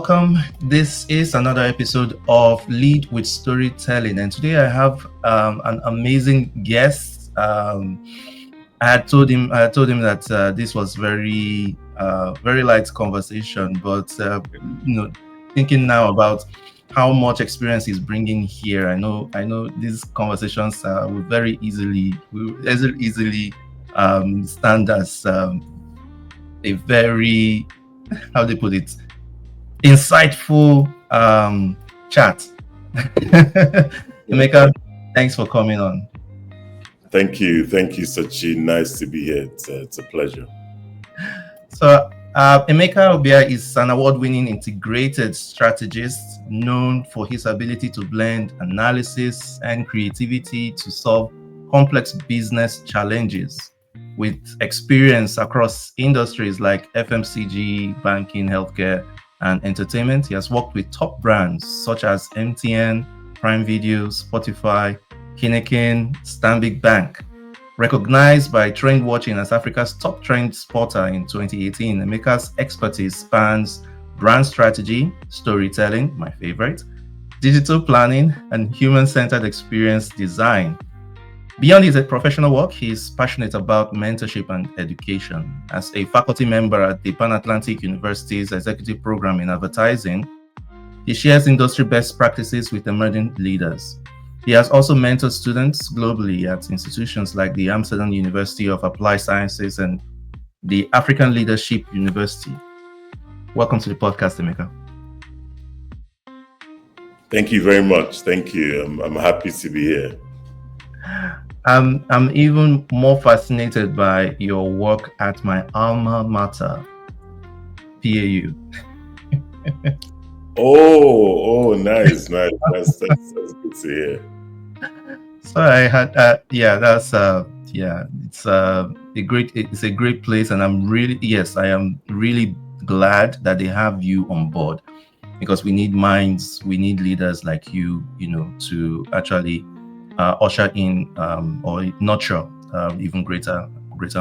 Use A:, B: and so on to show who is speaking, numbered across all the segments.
A: Welcome. This is another episode of Lead with Storytelling, and today I have an amazing guest. I had told him that this was very light conversation, but thinking now about how much experience he's bringing here, I know these conversations will easily stand as a very, how do they put it, insightful chat. Emeka, thanks for coming on.
B: Thank you, Sachi. Nice to be here. It's a pleasure.
A: So, Emeka Obia is an award-winning integrated strategist known for his ability to blend analysis and creativity to solve complex business challenges. With experience across industries like FMCG, banking, healthcare, and entertainment, he has worked with top brands such as MTN, Prime Video, Spotify, Heineken, Stanbic Bank. Recognized by Trend Watching as Africa's top trend spotter in 2018, Emeka's expertise spans brand strategy, storytelling, my favorite, digital planning, and human-centered experience design. Beyond his professional work, he is passionate about mentorship and education. As a faculty member at the Pan-Atlantic University's Executive Program in Advertising, he shares industry best practices with emerging leaders. He has also mentored students globally at institutions like the Amsterdam University of Applied Sciences and the African Leadership University. Welcome to the podcast, Emeka.
B: Thank you very much. Thank you. I'm happy to be here.
A: I'm even more fascinated by your work at my alma mater, PAU.
B: Nice. That's good to hear.
A: So I had, it's a great place, and I am really glad that they have you on board, because we need minds, we need leaders like you, to actually usher in or nurture even greater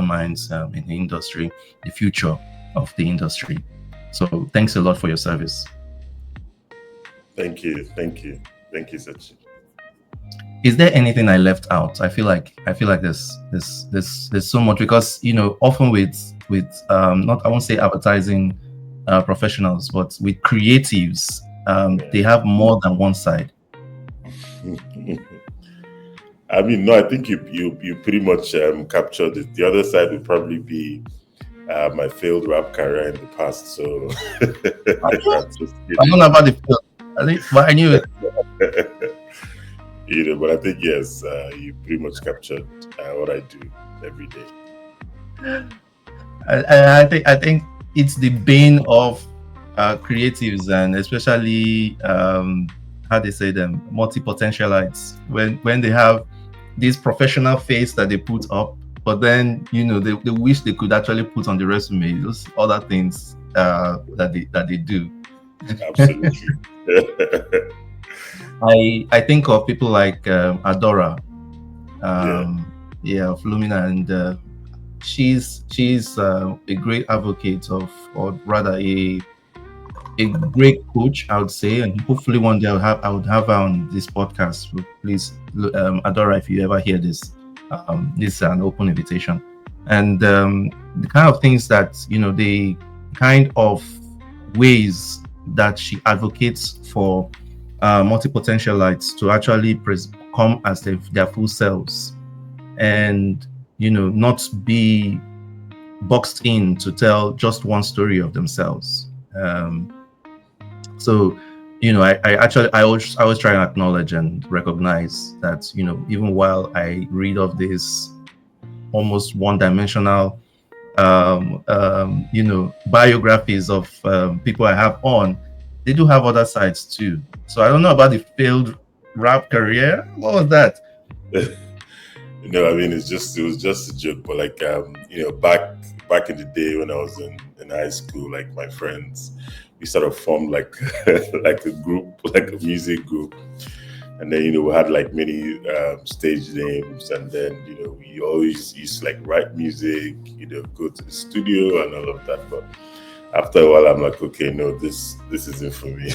A: minds in the industry, the future of the industry. So thanks a lot for your service.
B: Thank you, Sachi.
A: Is there anything I left out? I feel like there's so much, because often with not, I won't say advertising professionals, but with creatives, they have more than one side.
B: I mean, no, I think you pretty much captured it. The other side would probably be my failed rap career in the past. So
A: I don't know about the field. I knew it.
B: But I think yes, you pretty much captured what I do every day.
A: I think it's the bane of creatives, and especially how they say them, multi-potentialites, when they have this professional face that they put up, but then they wish they could actually put on the resume those other things that they do.
B: Absolutely.
A: I think of people like Adora, of Lumina, and she's a great advocate of, or rather a great coach, I would say, and hopefully one day I would have her on this podcast. So please, Adora, if you ever hear this, this is an open invitation. And the kind of things that the kind of ways that she advocates for multi-potentialites to actually come as their full selves, and not be boxed in to tell just one story of themselves. So I always try and acknowledge and recognize that even while I read of this almost one-dimensional biographies of people I have on, they do have other sides too. So I don't know about the failed rap career. What was that?
B: I mean, it was just a joke, but like back in the day when I was in high school, like my friends, we sort of formed like like a group, like a music group, and then we had like many stage names, and then we always used to like write music, go to the studio and all of that. But After a while, I'm like, okay, no, this isn't for me.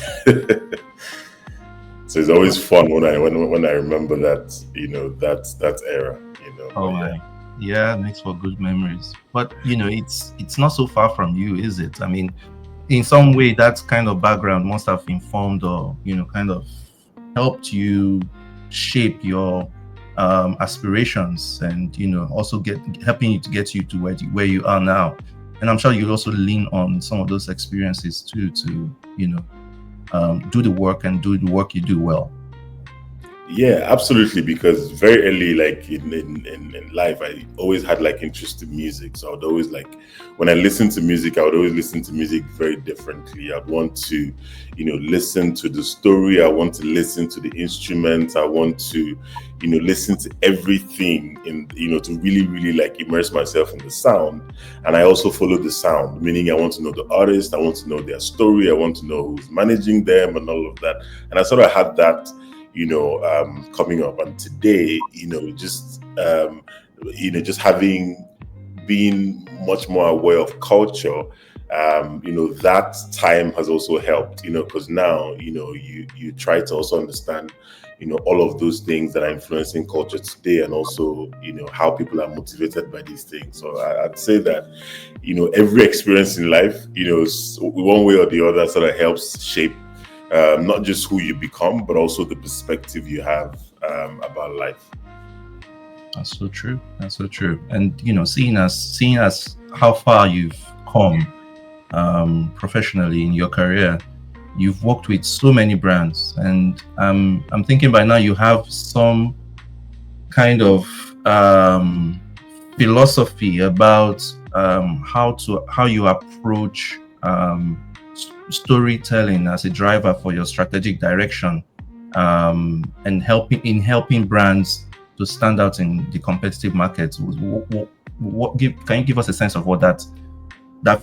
B: So it's always fun when I remember that, that era,
A: Oh
B: But yeah.
A: my, yeah, makes for good memories. But it's not so far from you, is it? I mean, in some way, that kind of background must have informed or kind of helped you shape your aspirations, and also get helping you to get you to where you are now. And I'm sure you'll also lean on some of those experiences too to do the work and do the work you do well.
B: Yeah, absolutely. Because very early, like in life, I always had like interest in music. So I would always like, when I listen to music, I would always listen to music very differently. I'd want to, listen to the story. I want to listen to the instruments. I want to, listen to everything to really, really like immerse myself in the sound. And I also follow the sound, meaning I want to know the artist. I want to know their story. I want to know who's managing them and all of that. And I sort of had that coming up. And today, just having been much more aware of culture, that time has also helped, because now, you try to also understand, all of those things that are influencing culture today, and also, how people are motivated by these things. So I'd say that, every experience in life, one way or the other sort of helps shape not just who you become, but also the perspective you have about life.
A: That's so true. That's so true. And seeing as how far you've come professionally in your career, you've worked with so many brands, and I'm thinking by now you have some kind of philosophy about how you approach storytelling as a driver for your strategic direction, and helping brands to stand out in the competitive market. Can you give us a sense of what that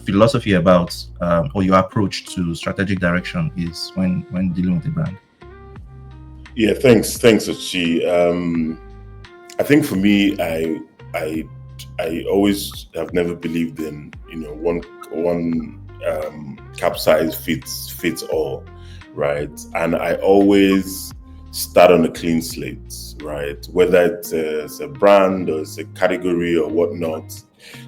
A: philosophy about, or your approach to strategic direction is when dealing with a brand?
B: Yeah, thanks, Ochi. I think for me, I always have never believed in one capsize fits all, right? And I always start on a clean slate, right? Whether it's a brand or it's a category or whatnot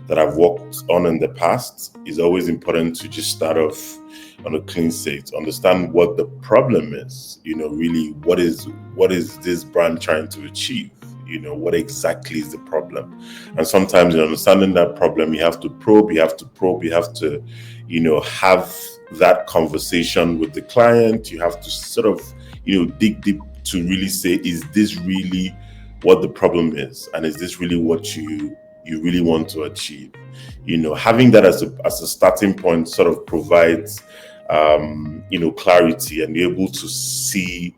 B: that I've worked on in the past, is always important to just start off on a clean slate, understand what the problem is, really what is this brand trying to achieve, what exactly is the problem. And sometimes in understanding that problem, you have to probe, you have to, have that conversation with the client. You have to sort of, dig deep to really say, is this really what the problem is? And is this really what you really want to achieve? Having that as a starting point sort of provides clarity, and you're able to see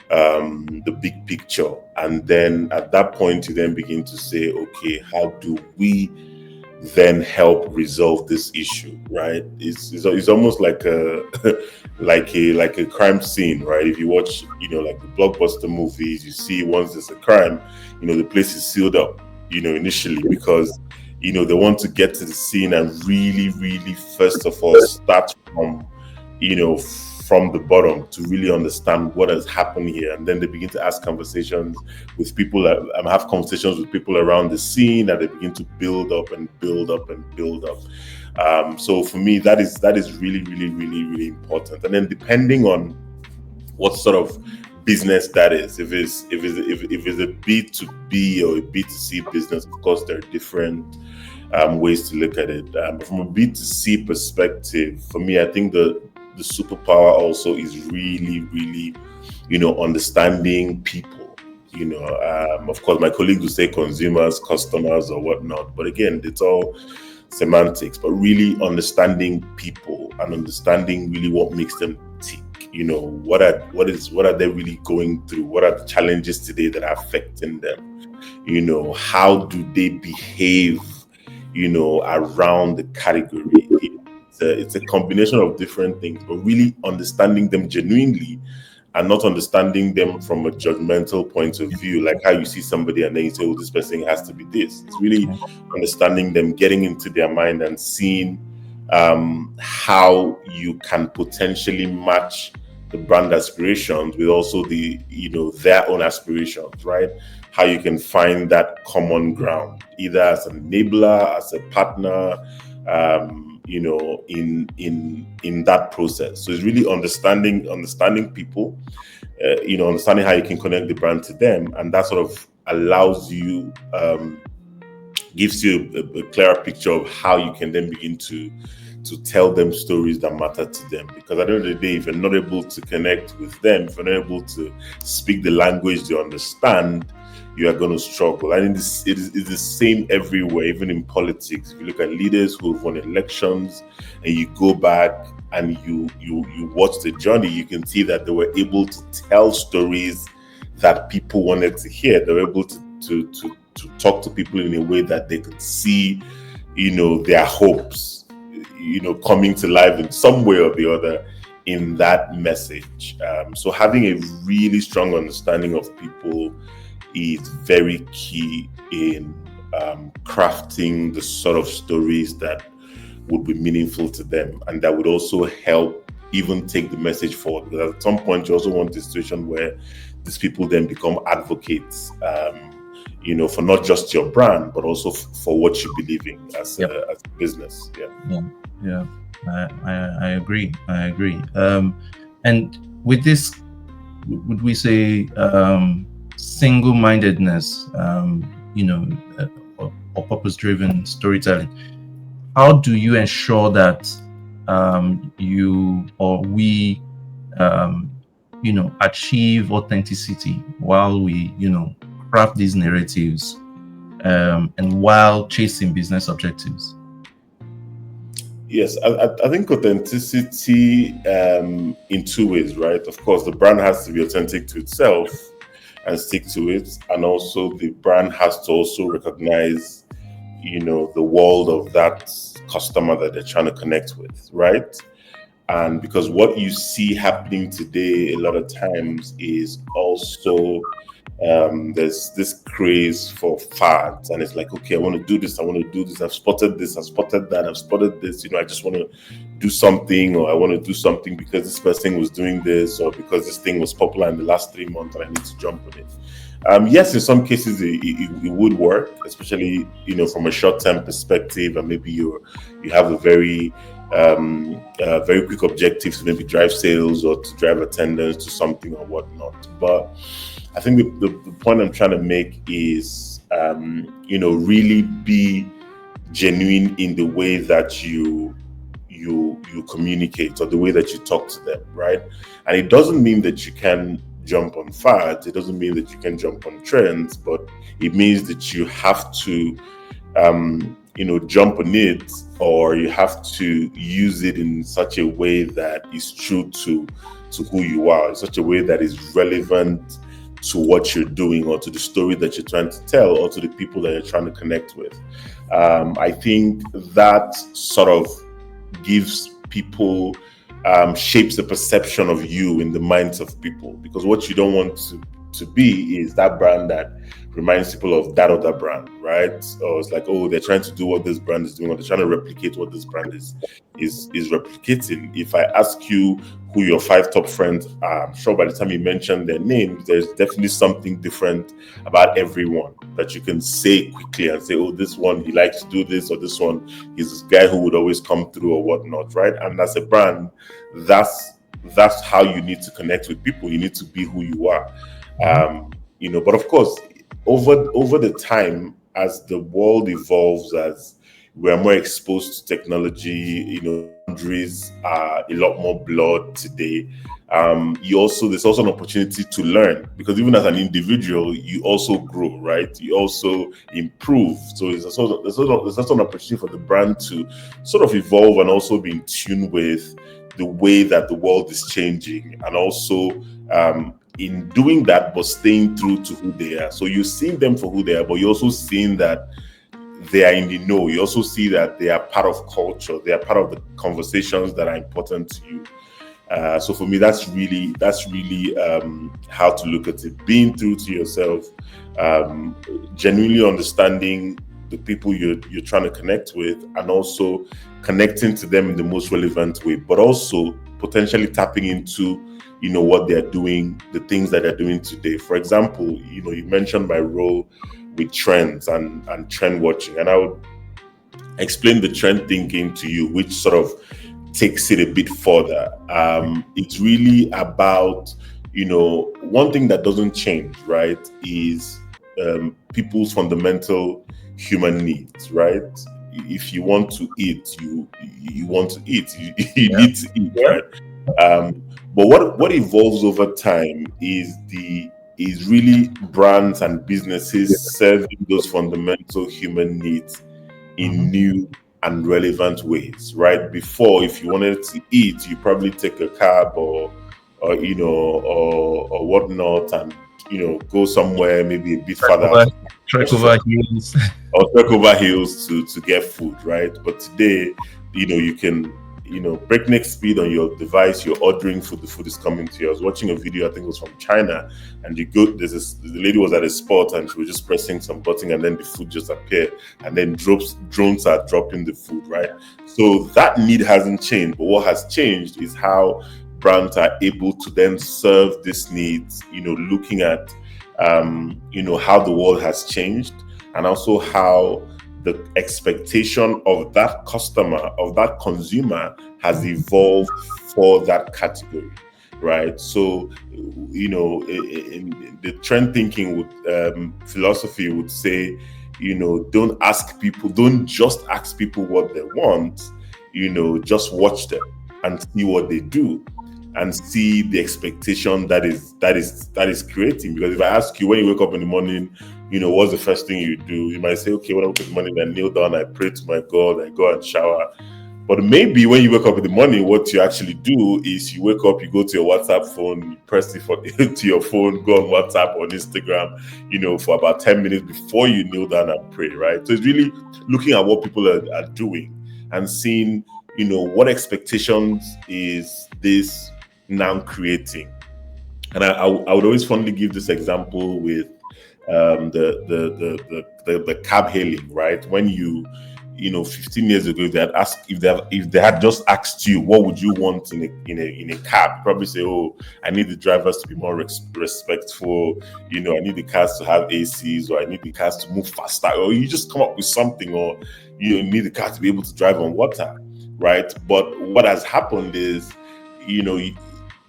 B: the big picture. And then at that point, you then begin to say, okay, how do we then help resolve this issue, right? It's almost like a like a crime scene, right? If you watch, like the blockbuster movies, you see once there's a crime, the place is sealed up, initially, because they want to get to the scene and really, really, first of all, start from the bottom to really understand what has happened here. And then they begin to ask conversations with people, have conversations with people around the scene, and they begin to build up and build up and build up. So for me, that is really, really, really, really important. And then depending on what sort of business that is, if it's a B2B or a B2C business, of course there are different ways to look at it. From a B2C perspective, for me, I think the superpower also is really, really, understanding people. Of course, my colleagues will say consumers, customers, or whatnot, but again, it's all semantics. But really understanding people and understanding really what makes them tick. What are they really going through? What are the challenges today that are affecting them? How do they behave? Around the category. It's a combination of different things, but really understanding them genuinely, and not understanding them from a judgmental point of view, like how you see somebody and then you say, oh, this person has to be this. It's really understanding them, getting into their mind and seeing how you can potentially match the brand aspirations with also the their own aspirations, right? How you can find that common ground, either as an enabler, as a partner, in that process. So it's really understanding people, understanding how you can connect the brand to them, and that sort of allows you, gives you a clearer picture of how you can then begin to tell them stories that matter to them. Because at the end of the day, if you're not able to connect with them, if you're not able to speak the language they understand, you are going to struggle. And it's the same everywhere, even in politics. If you look at leaders who've won elections and you go back and you watch the journey, you can see that they were able to tell stories that people wanted to hear. They were able to talk to people in a way that they could see, their hopes, coming to life in some way or the other in that message. So having a really strong understanding of people is very key in crafting the sort of stories that would be meaningful to them, and that would also help even take the message forward. Because at some point, you also want a situation where these people then become advocates, for not just your brand, but also for what you believe in as a business.
A: Yeah. I agree. And with this, would we say single-mindedness, or purpose-driven storytelling? How do you ensure that you or we, achieve authenticity while we, craft these narratives, and while chasing business objectives?
B: Yes, I think authenticity in two ways, right? Of course, the brand has to be authentic to itself and stick to it, and also the brand has to also recognize, the world of that customer that they're trying to connect with, right? And because what you see happening today a lot of times is also, there's this craze for fads, and it's like, okay, I want to do this, I've spotted this, I've spotted that, I've spotted this, I just want to do something, or I want to do something because this person was doing this, or because this thing was popular in the last 3 months and I need to jump on it. Yes, in some cases it would work, especially from a short-term perspective, and maybe you have a very very quick objective to maybe drive sales or to drive attendance to something or whatnot. But I think the point I'm trying to make is, really be genuine in the way that you communicate, or the way that you talk to them, right? And it doesn't mean that you can jump on fads. It doesn't mean that you can jump on trends, but it means that you have to, jump on it, or you have to use it in such a way that is true to who you are, in such a way that is relevant to what you're doing, or to the story that you're trying to tell, or to the people that you're trying to connect with. I think that sort of gives people, shapes the perception of you in the minds of people, because what you don't want to be is that brand that reminds people of that other brand, right? Or it's like, oh, they're trying to do what this brand is doing, or they're trying to replicate what this brand is replicating. If I ask you who your 5 top friends are, I'm sure by the time you mention their names, there's definitely something different about everyone that you can say quickly and say, oh, this one, he likes to do this, or this one, he's this guy who would always come through, or whatnot, right? And as a brand, that's how you need to connect with people. You need to be who you are. But of course, over the time, as the world evolves, as we're more exposed to technology, boundaries are a lot more blurred today. There's also an opportunity to learn, because even as an individual, you also grow, right? You also improve. So there's also an opportunity for the brand to sort of evolve and also be in tune with the way that the world is changing, and also, in doing that, but staying true to who they are. So you're seeing them for who they are, but you're also seeing that they are in the know. You also see that they are part of culture. They are part of the conversations that are important to you. So for me, that's really how to look at it. Being true to yourself, genuinely understanding the people you're trying to connect with, and also connecting to them in the most relevant way, but also potentially tapping into what they're doing, the things that they're doing today. For example, you mentioned my role with trends and trend watching, and I would explain the trend thinking to you, which sort of takes it a bit further. It's really about, one thing that doesn't change, right, is people's fundamental human needs, right? If you want to eat, you want to eat, you
A: Yeah.
B: need to eat, right? But what evolves over time is really brands and businesses serving those fundamental human needs in
A: Mhm.
B: new and relevant ways, right? Before, if you wanted to eat, you probably take a cab or whatnot, and go somewhere maybe a bit
A: Trek
B: further out
A: over,
B: of the
A: trek over
B: restaurant,
A: hills.
B: or trek over hills to get food, right? But today, you can, breakneck speed on your device, you're ordering food, the food is coming to you. I was watching a video, I think it was from China, and the lady was at a spot and she was just pressing some button, and then the food just appeared, and then drones are dropping the food, right? So that need hasn't changed, but what has changed is how brands are able to then serve these needs, looking at how the world has changed, and also how the expectation of that customer, of that consumer, has evolved for that category, right? So, in the trend thinking philosophy would say, don't just ask people what they want, just watch them and see what they do, and see the expectation that is creating. Because if I ask you, when you wake up in the morning, what's the first thing you do? You might say, okay, when I wake up in the morning, I kneel down, I pray to my God, I go and shower. But maybe when you wake up in the morning, what you actually do is you wake up, you go to your WhatsApp phone, you press it to your phone, go on WhatsApp, on Instagram, for about 10 minutes before you kneel down and pray, right? So it's really looking at what people are doing and seeing, what expectations is this now creating. And I would always fondly give this example with the cab hailing, right? When 15 years ago, if they had just asked you what would you want in a cab, you probably say, oh, I need the drivers to be more respectful, I need the cars to have ACs, or I need the cars to move faster, or you just come up with something, or you need the car to be able to drive on water, right? But what has happened is,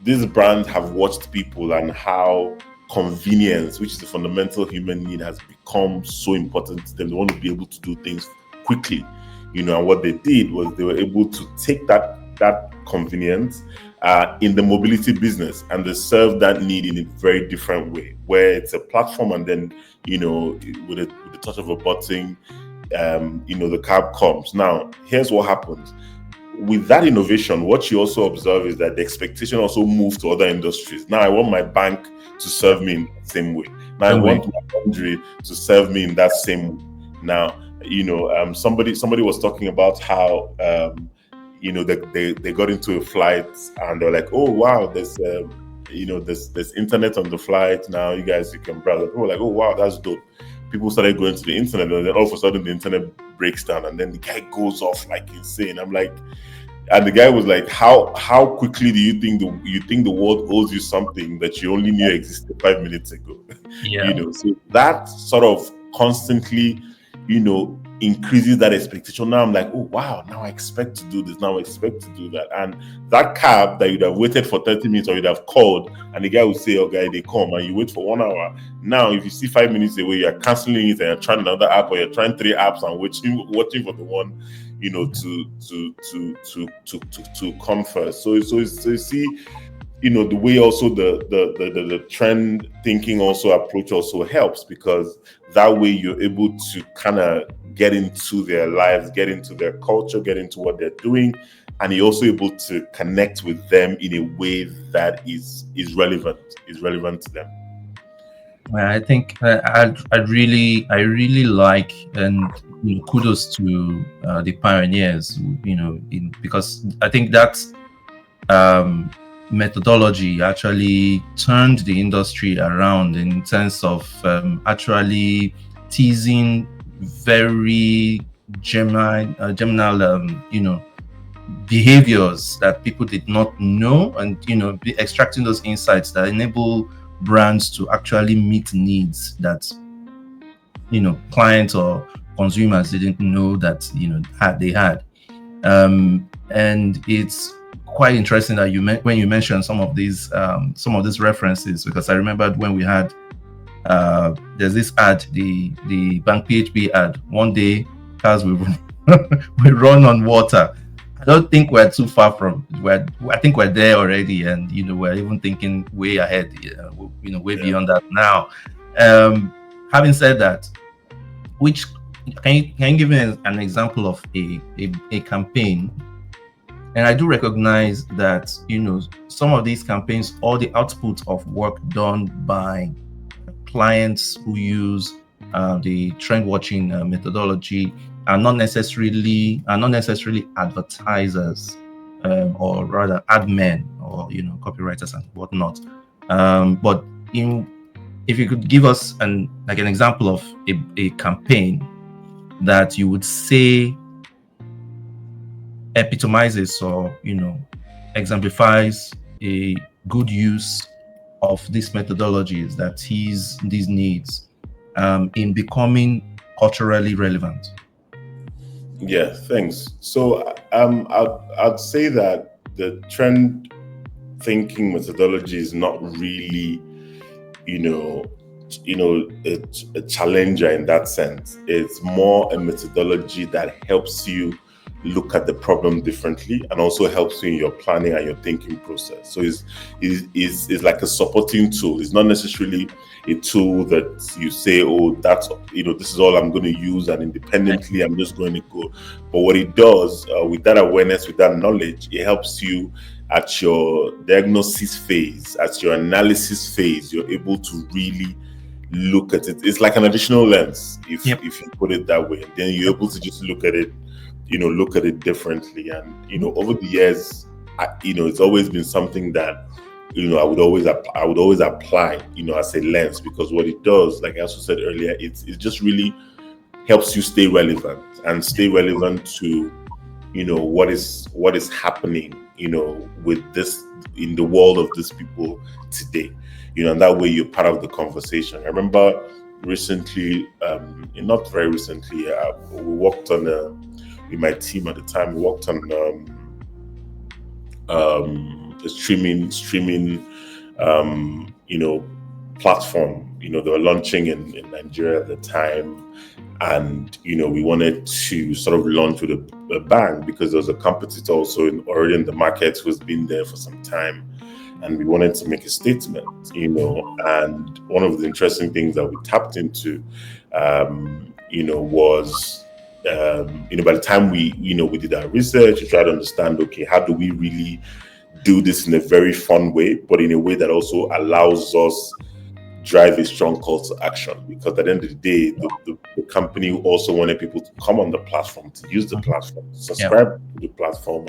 B: these brands have watched people and how convenience, which is the fundamental human need, has become so important to them. They want to be able to do things quickly, and what they did was they were able to take that convenience in the mobility business, and they serve that need in a very different way, where it's a platform, and then with a touch of a button, the cab comes. Now, here's what happens. With that innovation, what you also observe is that the expectation also moved to other industries. Now I want my bank to serve me in the same way. Now I
A: Same way.
B: want my laundry to serve me in that same way. Now, somebody was talking about how they got into a flight, and they're like, oh wow, there's internet on the flight now. You can browse. People were like, oh wow, that's dope. People started going to the internet, and then all of a sudden the internet breaks down, and then the guy goes off like insane. I'm like, and the guy was like, how quickly do you think the world owes you something that you only knew existed 5 minutes ago?
A: Yeah.
B: So that sort of constantly, increases that expectation. Now I'm like, oh wow, now I expect to do this, now I expect to do that. And that cab that you'd have waited for 30 minutes, or you'd have called, and the guy would say, oh guy, they come, and you wait for 1 hour. Now if you see 5 minutes away, you're canceling it, and you're trying another app, or you're trying 3 apps and watching for the one to come first. So you see, the way also the trend thinking also approach also helps, because that way you're able to kind of get into their lives, get into their culture, get into what they're doing, and you're also able to connect with them in a way that is relevant to them.
A: I think I really like, and kudos to the pioneers, because I think that methodology actually turned the industry around in terms of actually teasing very germinal, behaviors that people did not know, and be extracting those insights that enable brands to actually meet needs that clients or consumers didn't know that they had. And it's quite interesting that when you mentioned some of these references, because I remembered when we had there's this ad, the Bank PHP ad. One day cars will we run on water. I don't think we're too far from where I think we're there already, and we're even thinking way ahead, way
B: Yeah.
A: beyond that now. Having said that, which can you give me an example of a campaign? And I do recognize that some of these campaigns, all the output of work done by clients who use the trend watching methodology are not necessarily advertisers, or rather ad men, or copywriters and whatnot. But if you could give us an example of a campaign that you would say epitomizes or exemplifies a good use of these methodologies that sees these needs in becoming culturally relevant.
B: Yeah, thanks. So I'd say that the trend thinking methodology is not really, a challenger in that sense. It's more a methodology that helps you look at the problem differently and also helps you in your planning and your thinking process. So it's like a supporting tool. It's not necessarily a tool that you say, oh, that's this is all I'm going to use, and independently I'm just going to go. But what it does with that awareness, with that knowledge, it helps you at your diagnosis phase, at your analysis phase. You're able to really look at it. It's like an additional lens, if you put it that way. And then you're able to just look at it differently. And over the years, it's always been something that I would always apply as a lens, because what it does, like I also said earlier, it just really helps you stay relevant to what is happening with this in the world of these people today, and that way you're part of the conversation. I remember recently, not very recently, we worked on with my team at the time. We worked on a streaming platform. They were launching in Nigeria at the time, and we wanted to sort of launch with a bang, because there was a competitor also already in the market who's been there for some time, and we wanted to make a statement. And one of the interesting things that we tapped into was by the time we did our research, we tried to understand, okay, how do we really do this in a very fun way, but in a way that also allows us drive a strong call to action? Because at the end of the day, the company also wanted people to come on the platform, to use the platform, subscribe to the platform,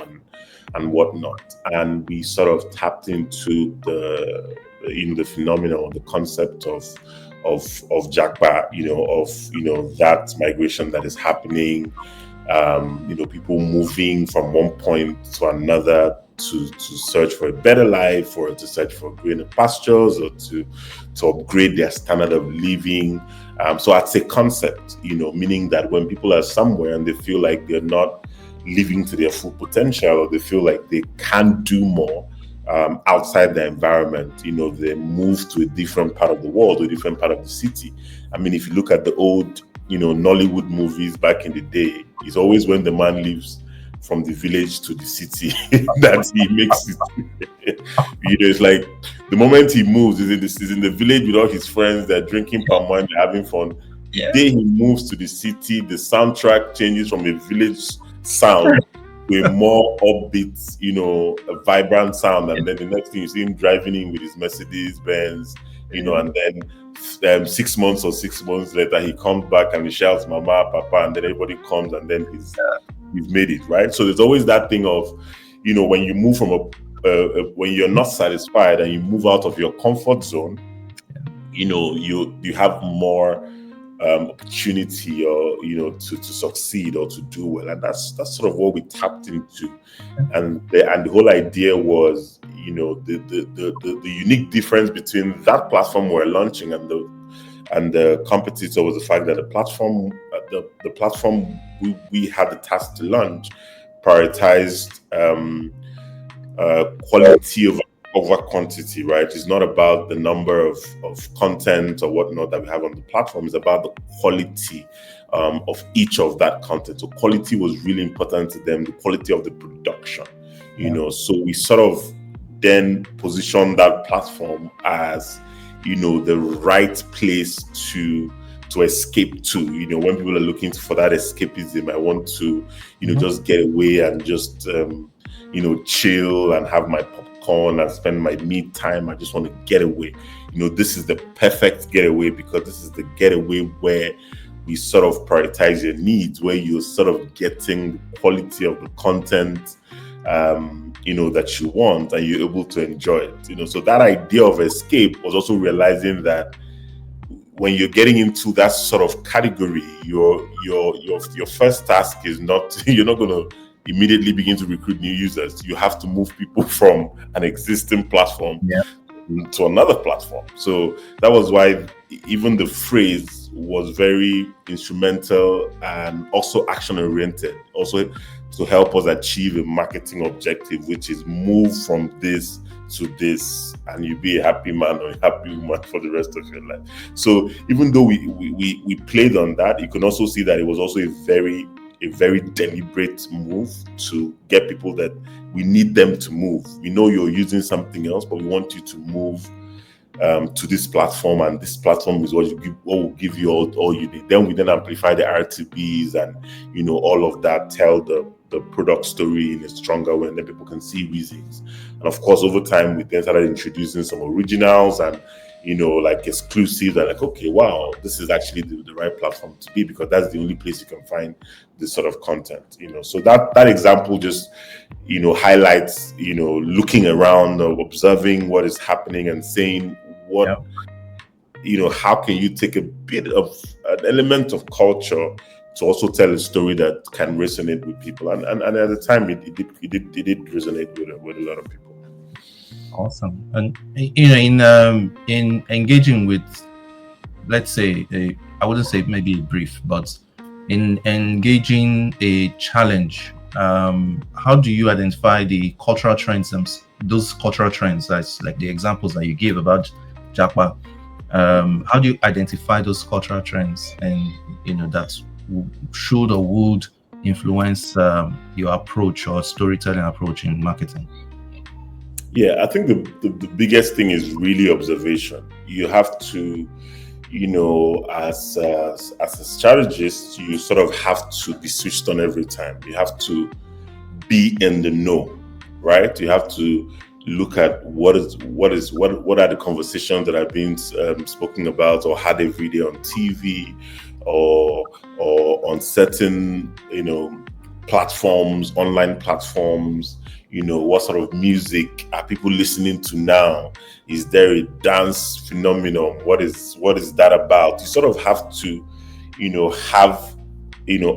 B: and whatnot. And we sort of tapped into the phenomenon, the concept of Jagba, of that migration that is happening, people moving from one point to another to search for a better life, or to search for greener pastures, or to upgrade their standard of living. So that's a concept, meaning that when people are somewhere and they feel like they're not living to their full potential, or they feel like they can do more outside the environment, they move to a different part of the world, or a different part of the city. I mean, if you look at the old, Nollywood movies back in the day, it's always when the man leaves from the village to the city that he makes it. It's like the moment he moves, he's in the village with all his friends, they're drinking palm wine, they're having fun. The day he moves to the city, the soundtrack changes from a village sound to a more upbeat, a vibrant sound. And then the next thing you see him driving in with his Mercedes Benz, and then 6 months later, he comes back and he shouts, "Mama, Papa," and then everybody comes, and then he's made it, right? So there's always that thing of, when you move from when you're not satisfied and you move out of your comfort zone, you have more opportunity, or to succeed or to do well. And that's sort of what we tapped into. And the whole idea was, the unique difference between that platform we're launching and the competitor was the fact that the platform we had the task to launch prioritized quality over quantity, right? It's not about the number of content or whatnot that we have on the platform. It's about the quality of each of that content. So quality was really important to them, the quality of the production, So we sort of then positioned that platform as, the right place to escape to. When people are looking for that escapism, I want to, just get away and just chill and have my popcorn and spend my me time. I just want to get away. This is the perfect getaway, because this is the getaway where we sort of prioritize your needs, where you're sort of getting the quality of the content that you want, and you're able to enjoy it. So that idea of escape was also realizing that when you're getting into that sort of category, your first task is not you're not going to immediately begin to recruit new users. You have to move people from an existing platform to another platform. So that was why even the phrase was very instrumental and also action oriented, also to help us achieve a marketing objective, which is move from this to this, and you be a happy man or a happy woman for the rest of your life. So even though we played on that, you can also see that it was also a very deliberate move to get people that we need them to move. We know you're using something else, but we want you to move to this platform, and this platform is what will give you all you need. Then we amplify the RTBs and all of that, tell the product story in a stronger way, and then people can see reasons. And of course, over time, we then started introducing some originals and like exclusives. And like, okay, wow, this is actually the right platform to be, because that's the only place you can find this sort of content. So that example just highlights looking around, observing what is happening, and saying what how can you take a bit of an element of culture to also tell a story that can resonate with people, and at the time it did resonate with a lot of people.
A: Awesome. And in engaging with, let's say, I wouldn't say maybe a brief, but in engaging a challenge, how do you identify the cultural trends, those cultural trends, that's like the examples that you gave about Japa? How do you identify those cultural trends, and that should or would influence your approach or storytelling approach in marketing?
B: Yeah, I think the biggest thing is really observation. You have to, as a strategist, you sort of have to be switched on every time. You have to be in the know, right? You have to look at what are the conversations that are being spoken about or had every day on TV or on certain platforms, online platforms. What sort of music are people listening to now? Is there a dance phenomenon? What is that about? You sort of have to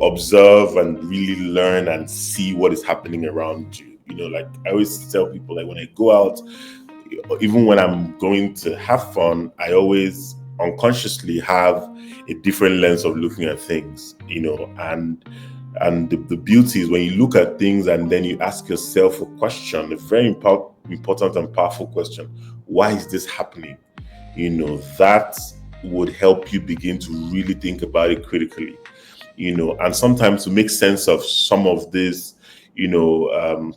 B: observe and really learn and see what is happening around you. Like I always tell people, like when I go out, even when I'm going to have fun, I always unconsciously have a different lens of looking at things, and the beauty is when you look at things and then you ask yourself a question, a very important and powerful question. Why is this happening? That would help you begin to really think about it critically, and sometimes to make sense of some of this,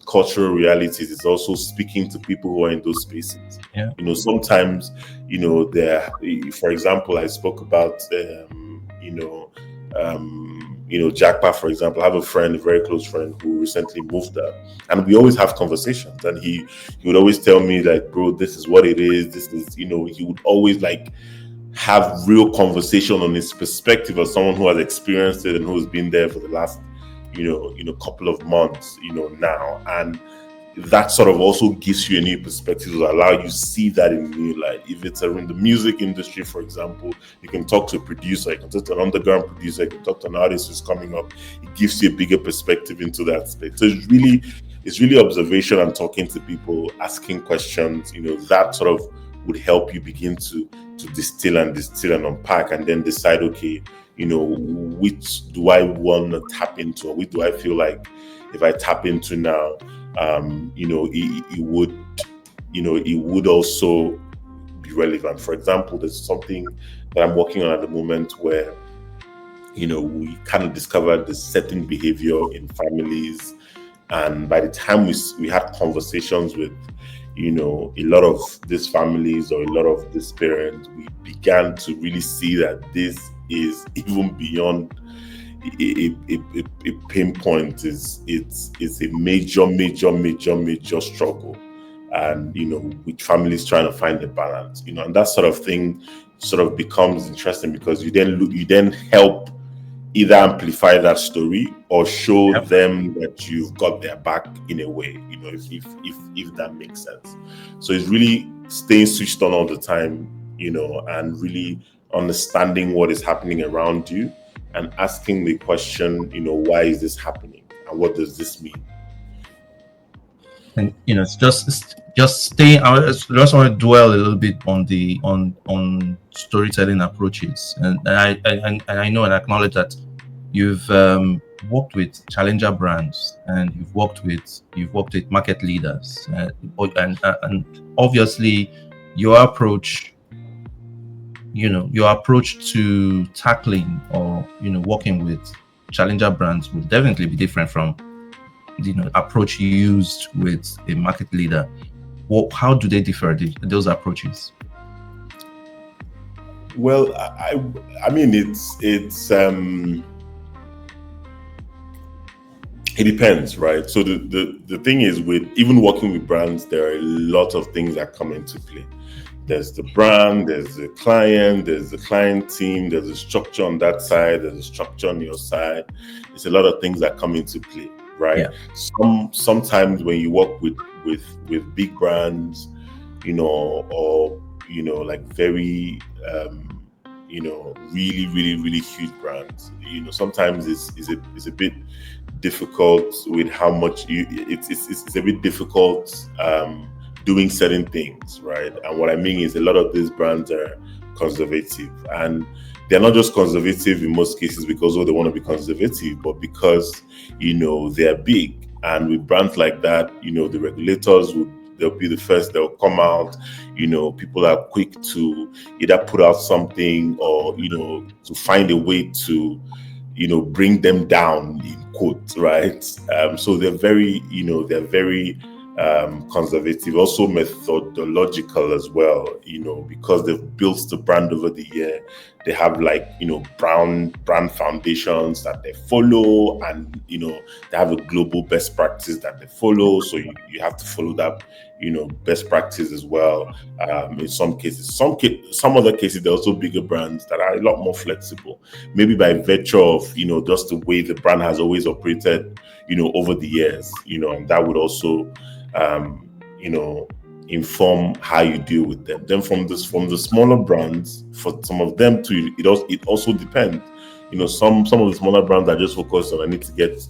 B: cultural realities is also speaking to people who are in those spaces.
A: Yeah.
B: Sometimes, for example, I spoke about, Jackpa, for example. I have a friend, a very close friend, who recently moved there, and we always have conversations. And he would always tell me that, bro, this is what it is. This is, he would always like have real conversation on his perspective as someone who has experienced it and who's been there for the last, couple of months, now. And that sort of also gives you a new perspective to allow you see that in a new light. If it's in the music industry, for example, you can talk to a producer, you can talk to an underground producer, you can talk to an artist who's coming up. It gives you a bigger perspective into that space. So it's really observation and talking to people, asking questions. That sort of would help you begin to distill and unpack, and then decide, okay, which do I want to tap into, or which do I feel like if I tap into now, it would also be relevant. For example, there's something that I'm working on at the moment where we kind of discovered this certain behavior in families, and by the time we had conversations with a lot of these families or a lot of these parents, we began to really see that this is even beyond a pinpoint. It's a major struggle, and with families trying to find the balance, and that sort of thing sort of becomes interesting, because you then help either amplify that story or show
A: Yep.
B: them that you've got their back in a way, if that makes sense. So it's really staying switched on all the time, and really understanding what is happening around you, and asking the question, why is this happening, and what does this mean?
A: And it's just stay. I just want to dwell a little bit on the on storytelling approaches, and I know and acknowledge that you've worked with challenger brands, and you've worked with market leaders, and obviously your approach, your approach to tackling or working with challenger brands would definitely be different from the approach used with a market leader. How do they differ, those approaches?
B: Well, I mean, it depends, right? So the thing is, with even working with brands, there are a lot of things that come into play. There's the brand, there's the client, there's the client team, there's a structure on that side, there's a structure on your side. There's a lot of things that come into play, right?
A: Yeah.
B: Sometimes when you work with big brands, or like very really huge brands, sometimes it's a bit difficult with how much it's a bit difficult doing certain things, right? And what I mean is, a lot of these brands are conservative, and they're not just conservative in most cases because they want to be conservative, but because they're big. And with brands like that, the regulators they'll be the first, they'll come out. People are quick to either put out something, or to find a way to bring them down, in quotes, right? So they're very conservative, also methodological as well, because they've built the brand over the year. They have brand foundations that they follow, and they have a global best practice that they follow. So you have to follow that best practice as well. In some cases, some other cases, there are also bigger brands that are a lot more flexible, maybe by virtue of just the way the brand has always operated over the years, and that would also inform how you deal with them. Then from the smaller brands, for some of them too, it also depends. Some of the smaller brands are just focused on, I need to get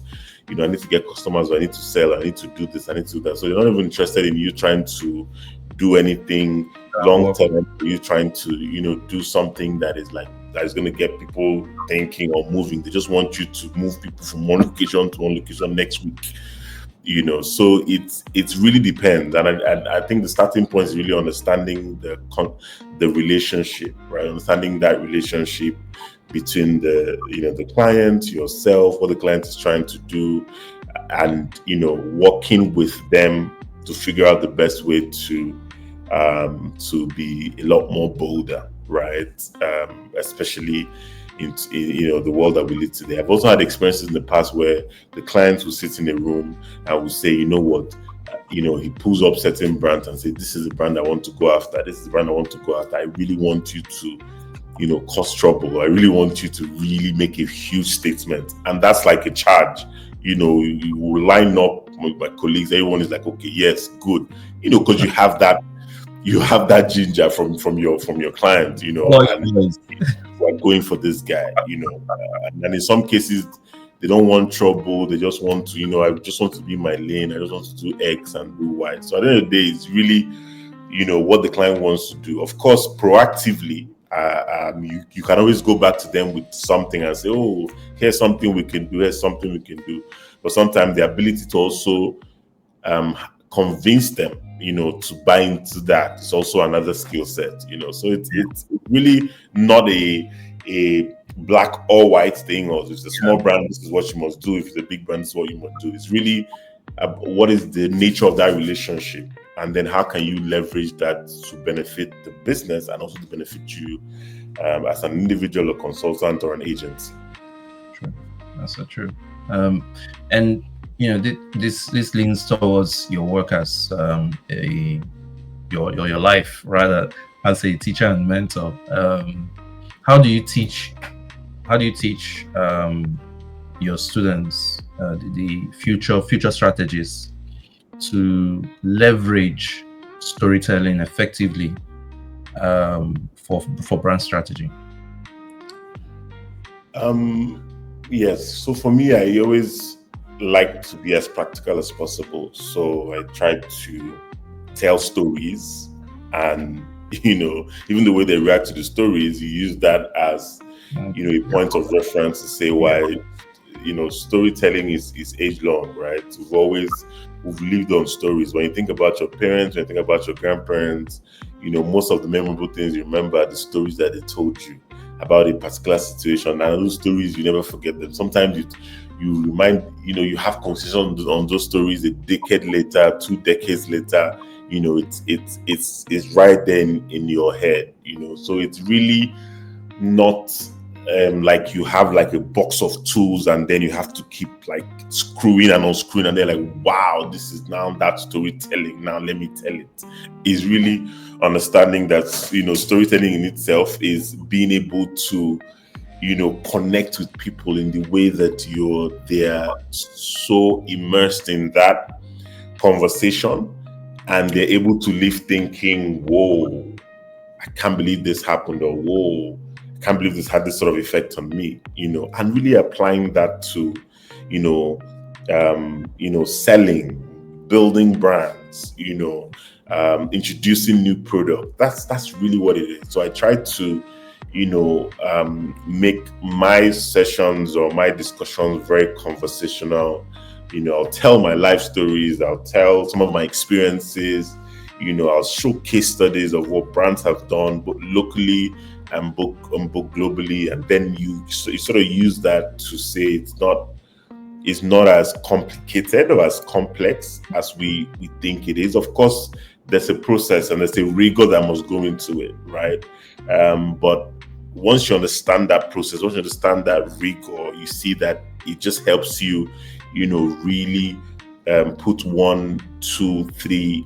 B: customers, or I need to sell, I need to do this, I need to do that. So they're not even interested in you trying to do anything long term. You trying to do something that is going to get people thinking or moving. They just want you to move people from one location to one location next week. So it really depends, and I think the starting point is really understanding the relationship, right? Understanding that relationship between the client, yourself, what the client is trying to do, and working with them to figure out the best way to be a lot more bolder, right? Especially in the world that we live today. I've also had experiences in the past where the clients will sit in a room and will say, you know what, he pulls up certain brands and say, this is the brand I want to go after. This is the brand I want to go after. I really want you to cause trouble. I really want you to really make a huge statement. And that's like a charge. You will line up my colleagues, everyone is like, okay, yes, good, because you have that ginger from your client,
A: Loyal
B: and
A: boys.
B: we're going for this guy, and in some cases they don't want trouble. They just want to, I just want to be in my lane. I just want to do X and do Y. So at the end of the day, it's really, what the client wants to do. Of course, proactively, you can always go back to them with something and say, oh, here's something we can do. Here's something we can do. But sometimes the ability to also um, convince them, to buy into that is also another skill set, So it's really not a black or white thing, or if it's a small brand, this is what you must do. If it's a big brand, this is what you must do. It's really what is the nature of that relationship, and then how can you leverage that to benefit the business and also to benefit you as an individual, a consultant, or an agent.
A: True. That's so true. And this leans towards your work as your life rather as a teacher and mentor. How do you teach your students, the future strategists, to leverage storytelling effectively for brand strategy?
B: Yes. So for me, I always like to be as practical as possible. So I try to tell stories, and even the way they react to the stories, you use that as a point of reference to say why storytelling is age long, right? We've lived on stories. When you think about your parents, when you think about your grandparents, most of the memorable things you remember are the stories that they told you about a particular situation, and those stories you never forget them. Sometimes you remind, you have conversations on those stories a decade later, 2 decades later. It's right there in your head. So it's really not like you have like a box of tools and then you have to keep like screwing and unscrewing, and they're like, wow, this is now that storytelling, now let me tell it. Is really understanding that storytelling in itself is being able to connect with people in the way that they're so immersed in that conversation, and they're able to leave thinking, whoa, I can't believe this happened, or whoa, I can't believe this had this sort of effect on me, and really applying that to, selling, building brands, introducing new product. That's really what it is. So I try to, make my sessions or my discussions very conversational. I'll tell my life stories. I'll tell some of my experiences. I'll show case studies of what brands have done, both locally and both globally, and then you sort of use that to say it's not as complicated or as complex as we think it is. Of course, there's a process and there's a rigor that must go into it, right? But once you understand that process, once you understand that rigor, you see that it just helps you, really put 1, 2, 3,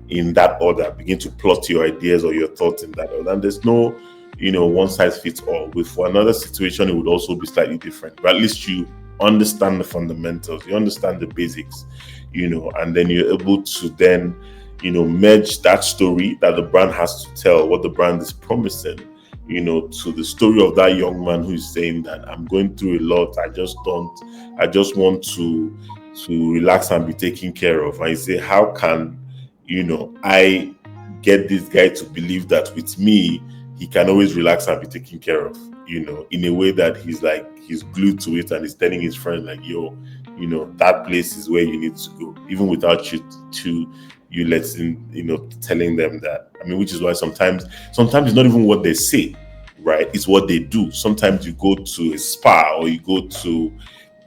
B: in that order. Begin to plot your ideas or your thoughts in that order. And there's no, one size fits all. For another situation, it would also be slightly different. But at least you understand the fundamentals, you understand the basics, and then you're able to then, merge that story that the brand has to tell, what the brand is promising, to the story of that young man who's saying that I'm going through a lot. I just want to relax and be taken care of. And you say, how can, I get this guy to believe that with me, he can always relax and be taken care of, in a way that he's glued to it and he's telling his friend like, yo, that place is where you need to go, even without you letting, telling them that. I mean, which is why sometimes it's not even what they say, right? It's what they do. Sometimes you go to a spa or you go to,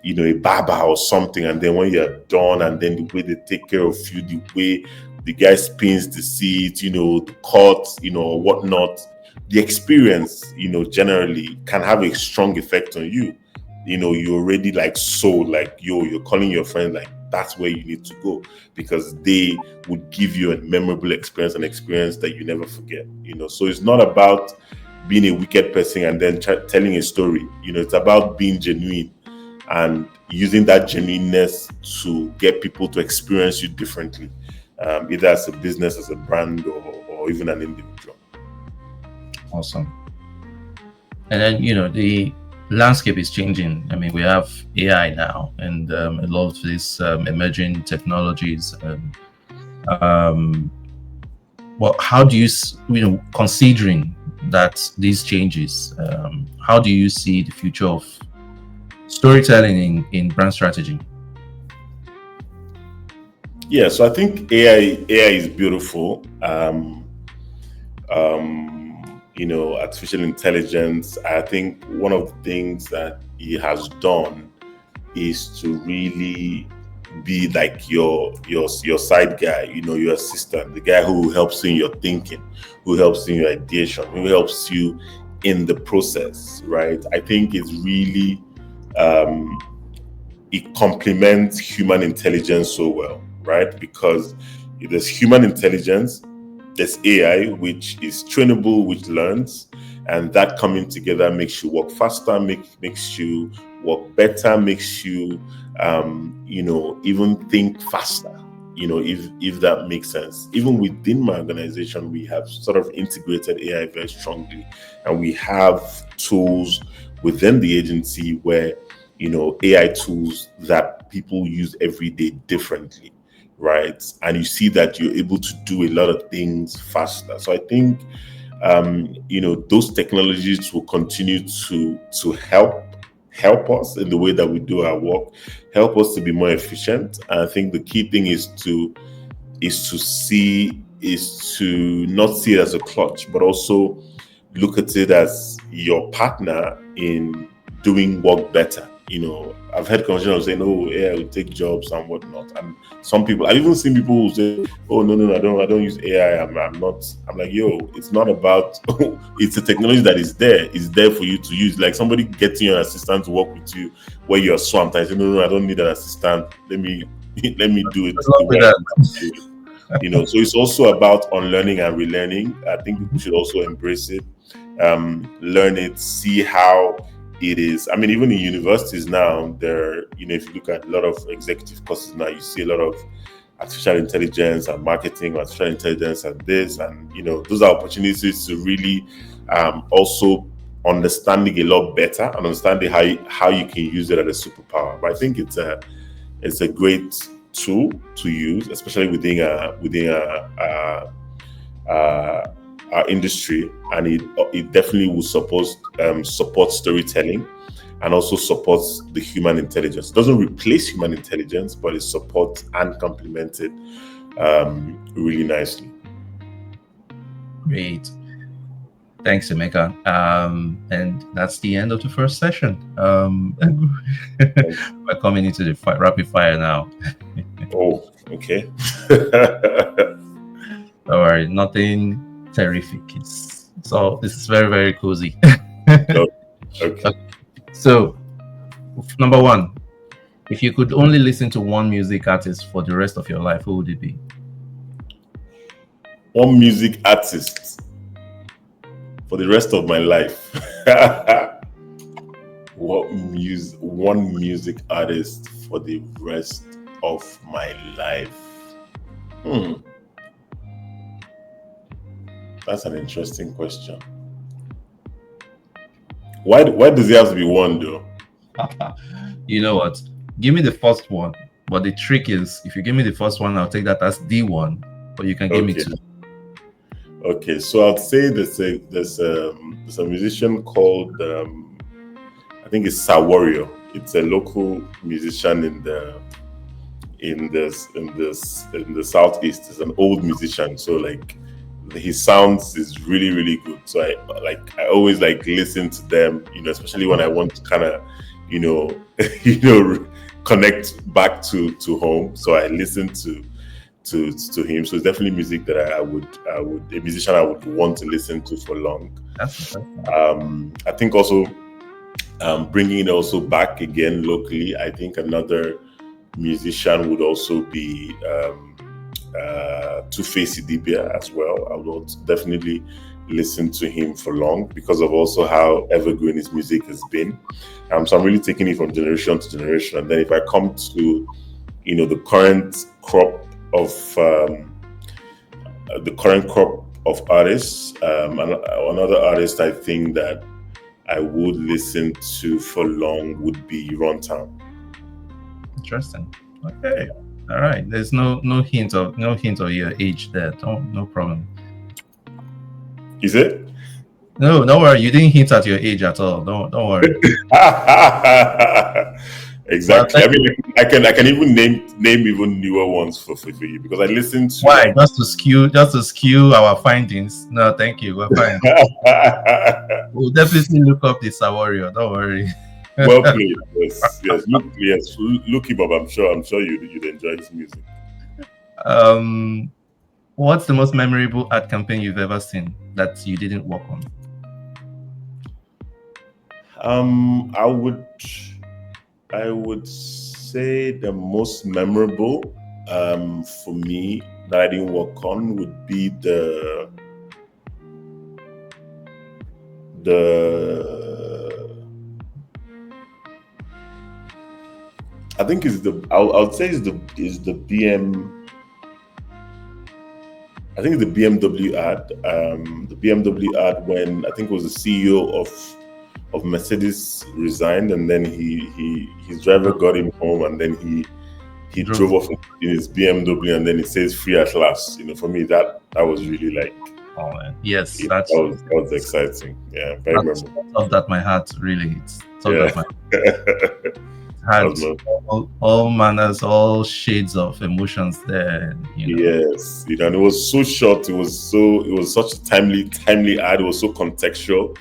B: a barber or something, and then when you're done, and then the way they take care of you, the way the guy spins the seat, the cut, or whatnot, the experience, generally can have a strong effect on you. You already like, so like, you're calling your friend like, that's where you need to go, because they would give you a memorable experience, an experience that you never forget. So it's not about being a wicked person and then telling a story. It's about being genuine. and using that genuineness to get people to experience you differently, either as a business, as a brand, or even an individual.
A: Awesome. And then, the landscape is changing. I mean, we have AI now, and a lot of these emerging technologies. Well, how do you, considering that these changes, how do you see the future of storytelling in brand strategy?
B: Yeah, so I think AI is beautiful. Artificial intelligence. I think one of the things that it has done is to really be like your side guy, your assistant, the guy who helps you in your thinking, who helps you in your ideation, who helps you in the process, right? I think it's really it complements human intelligence so well, right? Because there's human intelligence, there's AI, which is trainable, which learns, and that coming together makes you work faster, makes you work better, makes you, even think faster. If that makes sense. Even within my organization, we have sort of integrated AI very strongly, and we have tools within the agency where AI tools that people use every day differently, right? And you see that you're able to do a lot of things faster. So I think those technologies will continue to help us in the way that we do our work, help us to be more efficient. And I think the key thing is to not see it as a clutch, but also look at it as your partner in doing work better. I've heard conversations saying, "Oh, AI will take jobs and whatnot." And some people, I've even seen people who say, "Oh, no, I don't use AI. I'm not." I'm like, "Yo, it's not about. It's a technology that is there. It's there for you to use. Like somebody getting your assistant to work with you where you're swamped. I say, no, I don't need an assistant. Let me do it the way I do it." So it's also about unlearning and relearning. I think people should also embrace it, learn it, see how it is. I mean, even in universities now, if you look at a lot of executive courses now, you see a lot of artificial intelligence and marketing, artificial intelligence and this, and those are opportunities to really also understanding a lot better and understanding how you can use it as a superpower. But I think it's a great tool to use, especially within our industry, and it definitely will support storytelling and also supports the human intelligence. It doesn't replace human intelligence, but it supports and complements it really nicely.
A: Great. Thanks, Emeka. And that's the end of the first session. We're coming into the rapid fire now.
B: Oh, okay.
A: Don't worry, nothing terrific. So this is very, very cozy.
B: Okay.
A: So, number one, if you could only listen to one music artist for the rest of your life, who would it be?
B: One music artist for the rest of my life. One music artist for the rest of my life. That's an interesting question. Why does it have to be one though?
A: You know what? Give me the first one. But the trick is, if you give me the first one, I'll take that as the one. But you can give me two.
B: Okay, so I'd say there's a musician called I think it's Sawario. It's a local musician in the southeast. It's an old musician, so like his sounds is really, really good. So I always listen to them, especially when I want to kind of connect back to home. So I listen to him. So it's definitely music that a musician I would want to listen to for long.
A: That's
B: I think also bringing it also back again locally. I think another musician would also be Two-Face Idibia as well. I will definitely listen to him for long because of also how evergreen his music has been. So I'm really taking it from generation to generation. And then if I come to, the current crop of artists, another artist I think that I would listen to for long would be Runtown.
A: Interesting. Okay. All right. There's no hint of your age there. No problem.
B: Is it?
A: No, don't worry. You didn't hint at your age at all. Don't worry.
B: Exactly. I mean, I can even name even newer ones for you because I listen to.
A: Why? Just to skew our findings? No, thank you. We're fine. We'll definitely look up the Sawario. Don't worry.
B: Well played. Yes. Look him up. I'm sure you'd enjoy his music.
A: What's the most memorable ad campaign you've ever seen that you didn't work on?
B: I would say the most memorable for me that I didn't work on would be the I think is the I would say is the BM. I think it's the BMW ad. The BMW ad when I think it was the CEO of Mercedes resigned, and then his driver got him home, and then he drove off in his BMW, and then it says "free at last." For me that was really like,
A: oh man, yes,
B: that was exciting. Yeah, very memorable.
A: Tugged at my heart, really. It's tugged at my heart. Had all manners, all shades of emotions there.
B: Yes, and it was so short. It was such a timely ad. It was so contextual.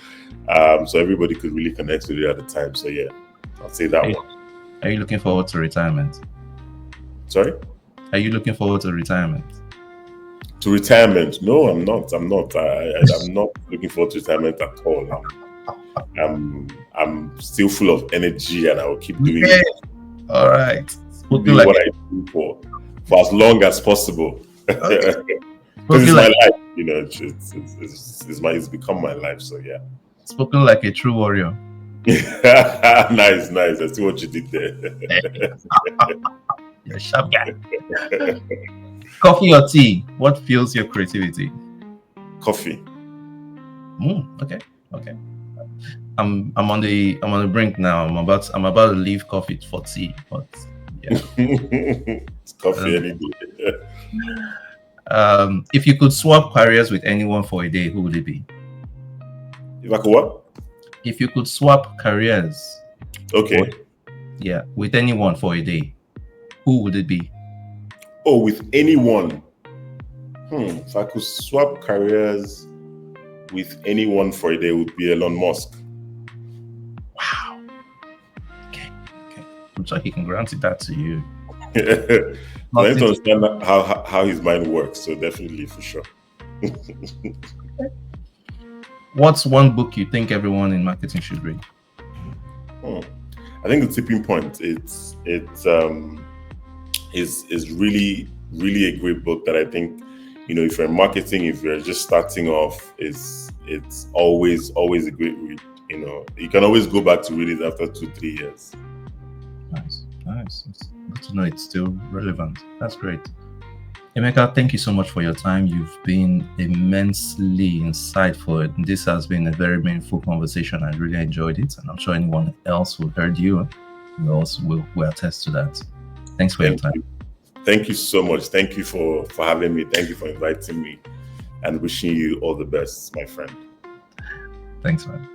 B: So everybody could really connect with it at the time. So yeah, I'll say that one.
A: Are you looking forward to retirement?
B: Sorry?
A: Are you looking forward to retirement?
B: To retirement? No, I'm not. I'm not looking forward to retirement at all. I'm still full of energy, and I will keep doing it.
A: All right.
B: Do what I do for as long as possible. Because it's my life. It's become my life. So yeah.
A: Spoken like a true warrior.
B: Nice. I see what you did there.
A: You're a sharp guy. Coffee or tea? What fuels your creativity?
B: Coffee.
A: Okay. I'm on the brink now. I'm about to leave coffee for tea, but yeah.
B: It's coffee any day.
A: If you could swap careers with anyone for a day, who would it be?
B: If I could what?
A: If you could swap careers.
B: Okay.
A: With anyone for a day, who would it be?
B: Oh, with anyone. If I could swap careers with anyone for a day, it would be Elon Musk.
A: Wow. Okay. I'm sure he can grant that to you.
B: I need to understand how his mind works, so definitely for sure.
A: What's one book you think everyone in marketing should read?
B: I think The Tipping Point. It's really, really a great book that I think, if you're in marketing, if you're just starting off, it's always a great read. You can always go back to read it after 2-3 years.
A: Nice. It's good to know it's still relevant. That's great. Emeka, thank you so much for your time. You've been immensely insightful. This has been a very meaningful conversation. I really enjoyed it, and I'm sure anyone else who heard you will attest to that. Thanks for your time.
B: Thank you so much. Thank you for having me. Thank you for inviting me, and wishing you all the best, my friend.
A: Thanks, man.